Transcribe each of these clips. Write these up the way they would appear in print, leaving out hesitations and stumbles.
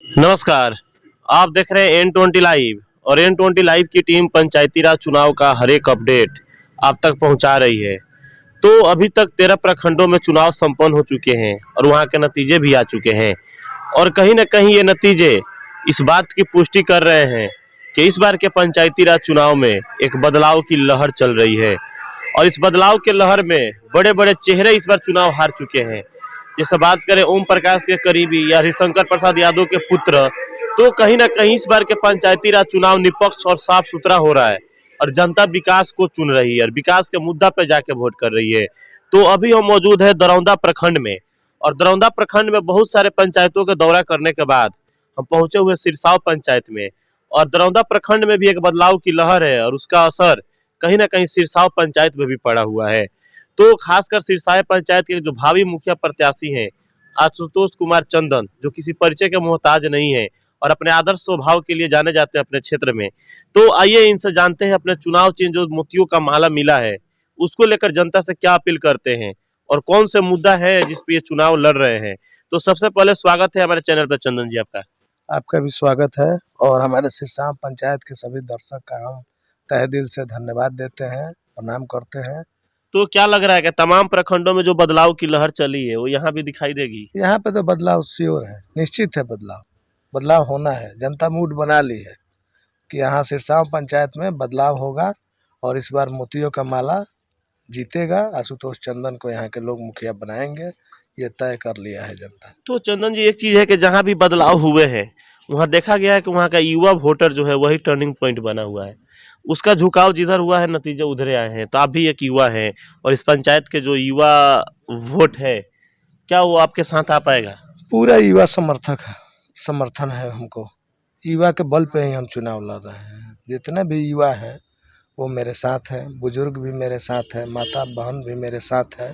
नमस्कार। आप देख रहे हैं N20 लाइव और N20 लाइव की टीम पंचायती राज चुनाव का हर एक अपडेट आप तक पहुंचा रही है। तो अभी तक 13 प्रखंडों में चुनाव संपन्न हो चुके हैं और वहां के नतीजे भी आ चुके हैं और कहीं न कहीं ये नतीजे इस बात की पुष्टि कर रहे हैं कि इस बार के पंचायती राज चुनाव में एक बदलाव की लहर चल रही है और इस बदलाव के लहर में बड़े-बड़े चेहरे इस बार चुनाव हार चुके हैं। जैसे बात करें ओम प्रकाश के करीबी या हरिशंकर प्रसाद यादव के पुत्र, तो कहीं ना कहीं इस बार के पंचायती राज चुनाव निष्पक्ष और साफ सुथरा हो रहा है और जनता विकास को चुन रही है और विकास के मुद्दा पे जाके वोट कर रही है। तो अभी हम मौजूद है दरौंदा प्रखंड में और दरौंदा प्रखंड में बहुत सारे पंचायतों का दौरा करने के बाद हम पहुंचे हुए सिरसाव पंचायत में और दरौंदा प्रखंड में भी एक बदलाव की लहर है और उसका असर कहीं ना कहीं सिरसाव पंचायत में भी पड़ा हुआ है। तो खासकर सिरसाव पंचायत के जो भावी मुखिया प्रत्याशी हैं आशुतोष कुमार चंदन, जो किसी परिचय के मोहताज नहीं है और अपने आदर्श स्वभाव के लिए जाने जाते हैं अपने क्षेत्र में। तो आइए इनसे जानते हैं अपने चुनाव चिन्ह जो मोतियों का माला मिला है उसको लेकर जनता से क्या अपील करते हैं और कौन से मुद्दा है जिस पे ये चुनाव लड़ रहे हैं। तो सबसे पहले स्वागत है हमारे चैनल पर चंदन जी आपका। आपका भी स्वागत है और हमारे सिरसाव पंचायत के सभी दर्शक का हम तहे दिल से धन्यवाद देते हैं, प्रणाम करते हैं। तो क्या लग रहा है कि तमाम प्रखंडों में जो बदलाव की लहर चली है वो यहाँ भी दिखाई देगी? यहाँ पे तो बदलाव श्योर है, निश्चित है, बदलाव होना है। जनता मूड बना ली है कि यहाँ सिरसाव पंचायत में बदलाव होगा और इस बार मोतियों का माला जीतेगा। आशुतोष चंदन को यहाँ के लोग मुखिया बनाएंगे, ये तय कर लिया है जनता। तो चंदन जी एक चीज है कि जहाँ भी बदलाव हुए हैं वहाँ देखा गया है कि वहाँ का युवा वोटर जो है वही टर्निंग पॉइंट बना हुआ है, उसका झुकाव जिधर हुआ है नतीजे उधरे आए हैं। तो आप भी एक युवा हैं और इस पंचायत के जो युवा वोट है क्या वो आपके साथ आ पाएगा? पूरा युवा समर्थन है हमको। युवा के बल पे ही हम चुनाव लड़ रहे हैं। जितने भी युवा हैं वो मेरे साथ हैं, बुजुर्ग भी मेरे साथ है, माता बहन भी मेरे साथ है।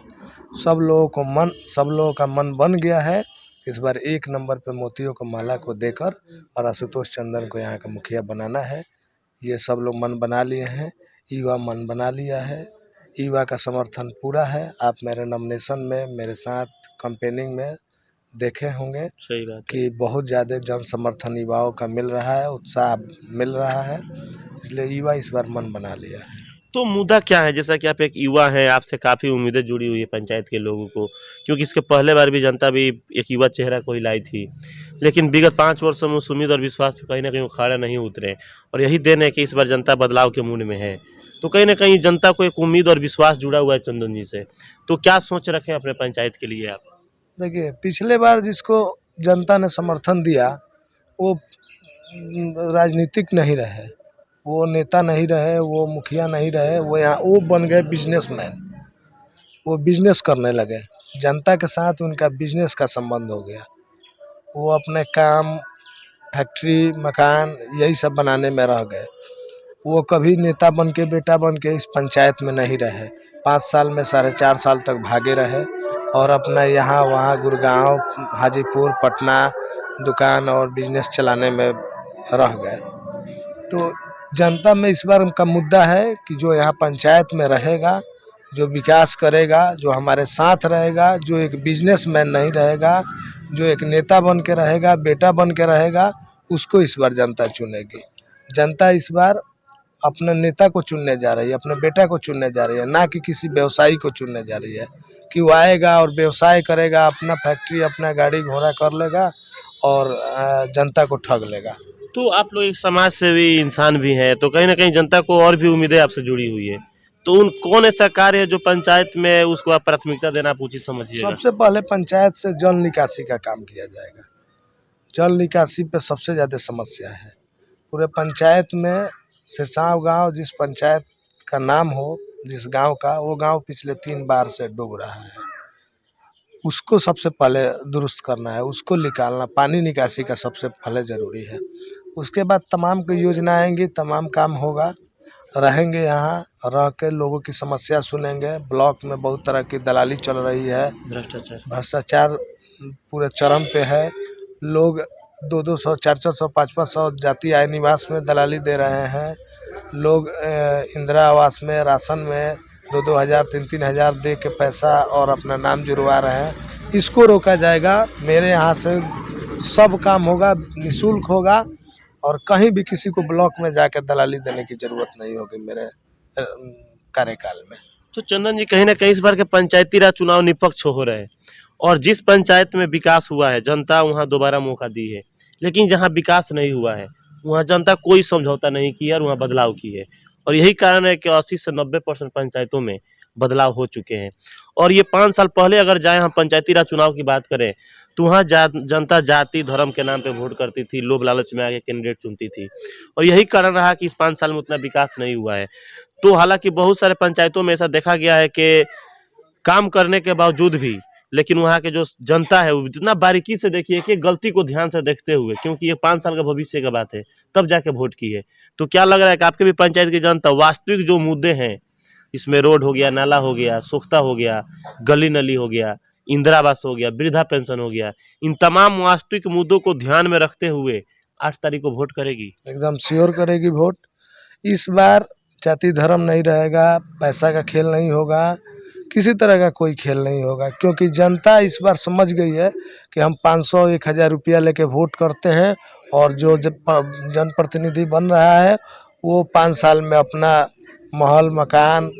सब लोगों का मन बन गया है इस बार एक नंबर पे मोतियों को माला को देकर और आशुतोष चंदन को यहाँ का मुखिया बनाना है। ये सब लोग मन बना लिए हैं, युवा मन बना लिया है, युवा का समर्थन पूरा है। आप मेरे नॉमिनेशन में मेरे साथ कैंपेनिंग में देखे होंगे। सही बात कि बहुत ज़्यादा जन समर्थन युवाओं का मिल रहा है, उत्साह मिल रहा है, इसलिए युवा इस बार मन बना लिया है। तो मुद्दा क्या है, जैसा कि आप एक युवा हैं, आपसे काफी उम्मीदें जुड़ी हुई है पंचायत के लोगों को, क्योंकि इसके पहले बार भी जनता भी एक युवा चेहरा को ही लाई थी, लेकिन विगत 5 वर्षों में उस उम्मीद और विश्वास पे कहीं ना कहीं उखाड़ा नहीं उतरे और यही देन है कि इस बार जनता बदलाव के मूड में है। तो कहीं ना कहीं जनता को एक उम्मीद और विश्वास जुड़ा हुआ है चंदन जी से। तो क्या सोच रखे अपने पंचायत के लिए आप? देखिए, पिछले बार जिसको जनता ने समर्थन दिया वो राजनीतिक नहीं रहे, वो नेता नहीं रहे, वो मुखिया नहीं रहे, वो बन गए बिजनेसमैन। वो बिजनेस करने लगे, जनता के साथ उनका बिजनेस का संबंध हो गया। वो अपने काम, फैक्ट्री, मकान यही सब बनाने में रह गए। वो कभी नेता बन के, बेटा बन के इस पंचायत में नहीं रहे। 5 साल में 4.5 साल तक भागे रहे और अपना यहाँ वहाँ गुड़गांव, हाजीपुर, पटना दुकान और बिजनेस चलाने में रह गए। तो जनता में इस बार उनका मुद्दा है कि जो यहाँ पंचायत में रहेगा, जो विकास करेगा, जो हमारे साथ रहेगा, जो एक बिजनेसमैन नहीं रहेगा, जो एक नेता बन के रहेगा, बेटा बन के रहेगा, उसको इस बार जनता चुनेगी। जनता इस बार अपने नेता को चुनने जा रही है, अपने बेटा को चुनने जा रही है, ना कि किसी व्यवसायी को चुनने जा रही है कि वो आएगा और व्यवसाय करेगा, अपना फैक्ट्री, अपना गाड़ी घोड़ा कर लेगा और जनता को ठग लेगा। तो आप लोग एक समाज सेवी इंसान भी हैं, तो कहीं ना कहीं जनता को और भी उम्मीदें आपसे जुड़ी हुई है। तो उन कौन ऐसा कार्य है जो पंचायत में उसको आप प्राथमिकता देना आप उचित समझिएगा? सबसे पहले पंचायत से जल निकासी का काम किया जाएगा। जल निकासी पे सबसे ज़्यादा समस्या है पूरे पंचायत में। सिरसाव गांव जिस पंचायत का नाम हो, जिस गांव का, वो गांव पिछले 3 बार से डूब रहा है। उसको सबसे पहले दुरुस्त करना है, उसको निकालना, पानी निकासी का सबसे पहले ज़रूरी है। उसके बाद तमाम की योजना आएंगी, तमाम काम होगा। रहेंगे यहाँ, रह के लोगों की समस्या सुनेंगे। ब्लॉक में बहुत तरह की दलाली चल रही है, भ्रष्टाचार पूरे चरम पे है। लोग 200, 400, 500 जाति आय निवास में दलाली दे रहे हैं। लोग इंदिरा आवास में, राशन में 2-2 हज़ार, 3-3 हज़ार दे के पैसा और अपना नाम जुड़वा रहे हैं। इसको रोका जाएगा। मेरे यहाँ से सब काम होगा, निःशुल्क होगा और कहीं भी किसी को ब्लॉक में जाकर दलाली देने की ज़रूरत नहीं होगी मेरे कार्यकाल में। तो चंदन जी, कहीं ना कहीं इस बार के पंचायती राज चुनाव निष्पक्ष हो रहे हैं और जिस पंचायत में विकास हुआ है जनता वहां दोबारा मौका दी है, लेकिन जहां विकास नहीं हुआ है वहां जनता कोई समझौता नहीं किया और वहां बदलाव की है। और यही कारण है कि 80 से 90% पंचायतों में बदलाव हो चुके हैं। और ये 5 साल पहले अगर जाए हम पंचायती राज चुनाव की बात करें तो वहाँ जनता जाति धर्म के नाम पे वोट करती थी, लोभ लालच में आके कैंडिडेट चुनती थी। और यही कारण रहा कि इस 5 साल में उतना विकास नहीं हुआ है। तो हालांकि बहुत सारे पंचायतों में ऐसा देखा गया है कि काम करने के बावजूद भी, लेकिन वहाँ के जो जनता है वो जितना बारीकी से देखिए कि गलती को ध्यान से देखते हुए, क्योंकि ये 5 साल का भविष्य का बात है, तब जाके वोट की है। तो क्या लग रहा है कि आपके भी पंचायत की जनता वास्तविक जो मुद्दे हैं, इसमें रोड हो गया, नाला हो गया, स्वच्छता हो गया, गली नली हो गया, इंदिरा आवास हो गया, वृद्धा पेंशन हो गया, इन तमाम वास्तविक मुद्दों को ध्यान में रखते हुए 8 तारीख को वोट करेगी? एकदम श्योर करेगी वोट। इस बार जाति धर्म नहीं रहेगा, पैसा का खेल नहीं होगा, किसी तरह का कोई खेल नहीं होगा, क्योंकि जनता इस बार समझ गई है कि हम 500-1000 रुपया लेके वोट करते हैं और जो जनप्रतिनिधि बन रहा है वो 5 साल में अपना महल मकान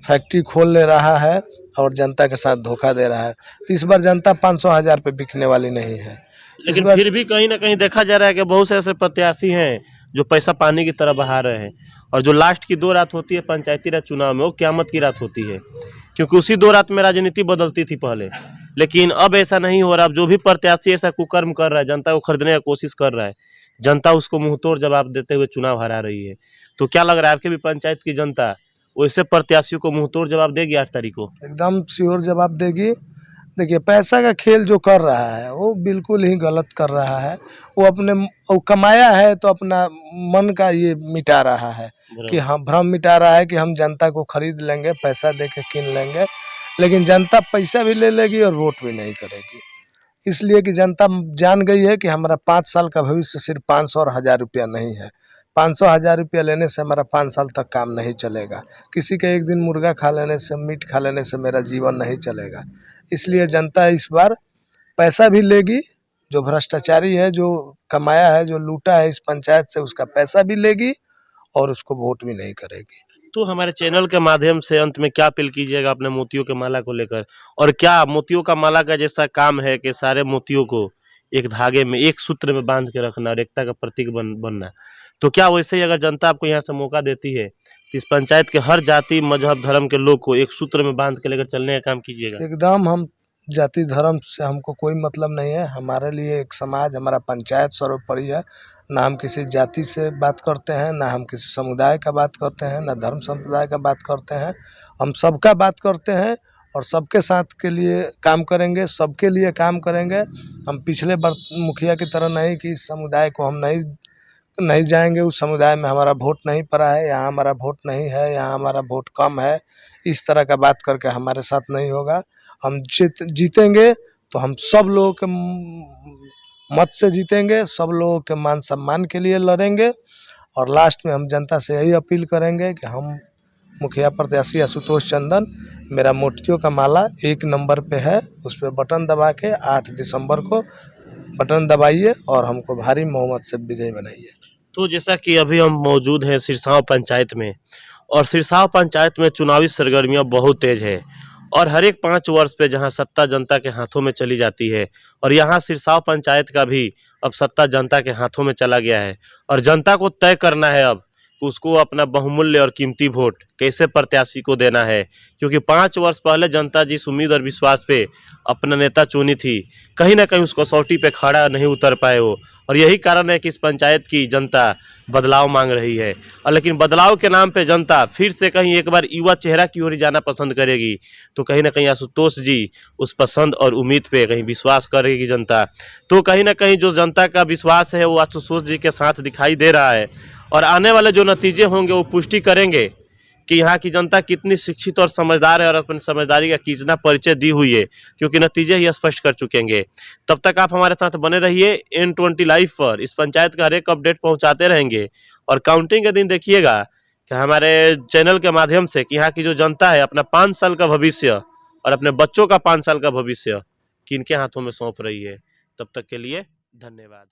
फैक्ट्री खोल ले रहा है और जनता के साथ धोखा दे रहा है। तो इस बार जनता 500-1000 पे बिकने वाली नहीं है। लेकिन फिर भी कहीं ना कहीं देखा जा रहा है कि बहुत से ऐसे प्रत्याशी हैं जो पैसा पानी की तरह बहा रहे हैं, और जो लास्ट की 2 रात होती है पंचायती राज चुनाव में वो क्यामत की रात होती है, क्योंकि उसी 2 रात में राजनीति बदलती थी पहले। लेकिन अब ऐसा नहीं हो रहा। अब जो भी प्रत्याशी ऐसा कुकर्म कर रहा है, जनता को खरीदने की कोशिश कर रहा है, जनता उसको मुंहतोड़ जवाब देते हुए चुनाव हरा रही है। तो क्या लग रहा है आपके भी पंचायत की जनता वैसे प्रत्याशियों को मुंहतोड़ जवाब देगी 8 तारीख को? एकदम श्योर जवाब देगी। देखिए, पैसा का खेल जो कर रहा है वो बिल्कुल ही गलत कर रहा है। वो कमाया है तो अपना मन का ये मिटा रहा है कि हम भ्रम मिटा रहा है कि हम जनता को खरीद लेंगे, पैसा दे के किन लेंगे, लेकिन जनता पैसा भी ले लेगी और वोट भी नहीं करेगी। इसलिए कि जनता जान गई है कि हमारा 5 साल का भविष्य सिर्फ 500 और 1000 रुपया नहीं है। 500-1000 रुपया लेने से हमारा 5 साल तक काम नहीं चलेगा। किसी के एक दिन मुर्गा खा लेने से, मीट खा लेने से मेरा जीवन नहीं चलेगा। इसलिए जनता इस बार पैसा भी लेगी, जो भ्रष्टाचारी है, जो कमाया है, जो लूटा है इस पंचायत से, उसका पैसा भी लेगी और उसको वोट भी नहीं करेगी। तो हमारे चैनल के माध्यम से अंत में क्या अपील कीजिएगा अपने मोतियों के माला को लेकर? और क्या मोतियों का माला का जैसा काम है कि सारे मोतियों को एक धागे में, एक सूत्र में बांध के रखना और एकता का प्रतीक बनना, तो क्या वैसे ही अगर जनता आपको यहाँ से मौका देती है तो इस पंचायत के हर जाति मजहब धर्म के लोग को एक सूत्र में बांध के लेकर चलने का काम कीजिएगा? एकदम। हम जाति धर्म से हमको कोई मतलब नहीं है। हमारे लिए एक समाज, हमारा पंचायत सर्वोपरि है। ना हम किसी जाति से बात करते हैं, ना हम किसी समुदाय का बात करते हैं, ना धर्म संप्रदाय का बात करते हैं। हम सबका बात करते हैं और सबके साथ के लिए काम करेंगे, सबके लिए काम करेंगे। हम पिछले बार मुखिया की तरह नहीं कि इस समुदाय को हम नहीं जाएंगे, उस समुदाय में हमारा वोट नहीं पड़ा है, यहाँ हमारा वोट नहीं है, यहाँ हमारा वोट कम है, इस तरह का बात करके हमारे साथ नहीं होगा। हम जीतेंगे तो हम सब लोगों के मत से जीतेंगे, सब लोगों के मान सम्मान के लिए लड़ेंगे और लास्ट में हम जनता से यही अपील करेंगे कि हम मुखिया प्रत्याशी आशुतोष चंदन, मेरा मोतियों का माला 1 नंबर पे है, उस पर बटन दबा के 8 दिसंबर को बटन दबाइए और हमको भारी बहुमत से विजयी बनाइए। तो जैसा कि अभी हम मौजूद हैं सिरसाव पंचायत में, और सिरसाव पंचायत में चुनावी सरगर्मियां बहुत तेज है और हर एक 5 वर्ष पे जहां सत्ता जनता के हाथों में चली जाती है, और यहाँ सिरसाव पंचायत का भी अब सत्ता जनता के हाथों में चला गया है और जनता को तय करना है अब कि उसको अपना बहुमूल्य और कीमती वोट कैसे प्रत्याशी को देना है। क्योंकि 5 वर्ष पहले जनता जिस उम्मीद और विश्वास पे अपना नेता चुनी थी, कहीं ना कहीं उसको कसौटी पे खड़ा नहीं उतर पाए वो, और यही कारण है कि इस पंचायत की जनता बदलाव मांग रही है। और लेकिन बदलाव के नाम पे जनता फिर से कहीं एक बार युवा चेहरा की ओर जाना पसंद करेगी, तो कहीं ना कहीं आशुतोष जी उस पसंद और उम्मीद पे कहीं विश्वास करेगी जनता। तो कहीं ना कहीं जो जनता का विश्वास है वो आशुतोष जी के साथ दिखाई दे रहा है, और आने वाले जो नतीजे होंगे वो पुष्टि करेंगे कि यहाँ की जनता कितनी शिक्षित और समझदार है और अपनी समझदारी का कितना परिचय दी हुई है, क्योंकि नतीजे ही स्पष्ट कर चुकेंगे। तब तक आप हमारे साथ बने रहिए N20 लाइव पर। इस पंचायत का हर एक अपडेट पहुंचाते रहेंगे और काउंटिंग के दिन देखिएगा कि हमारे चैनल के माध्यम से कि यहाँ की जो जनता है अपना 5 साल का भविष्य और अपने बच्चों का 5 साल का भविष्य किनके हाथों में सौंप रही है। तब तक के लिए धन्यवाद।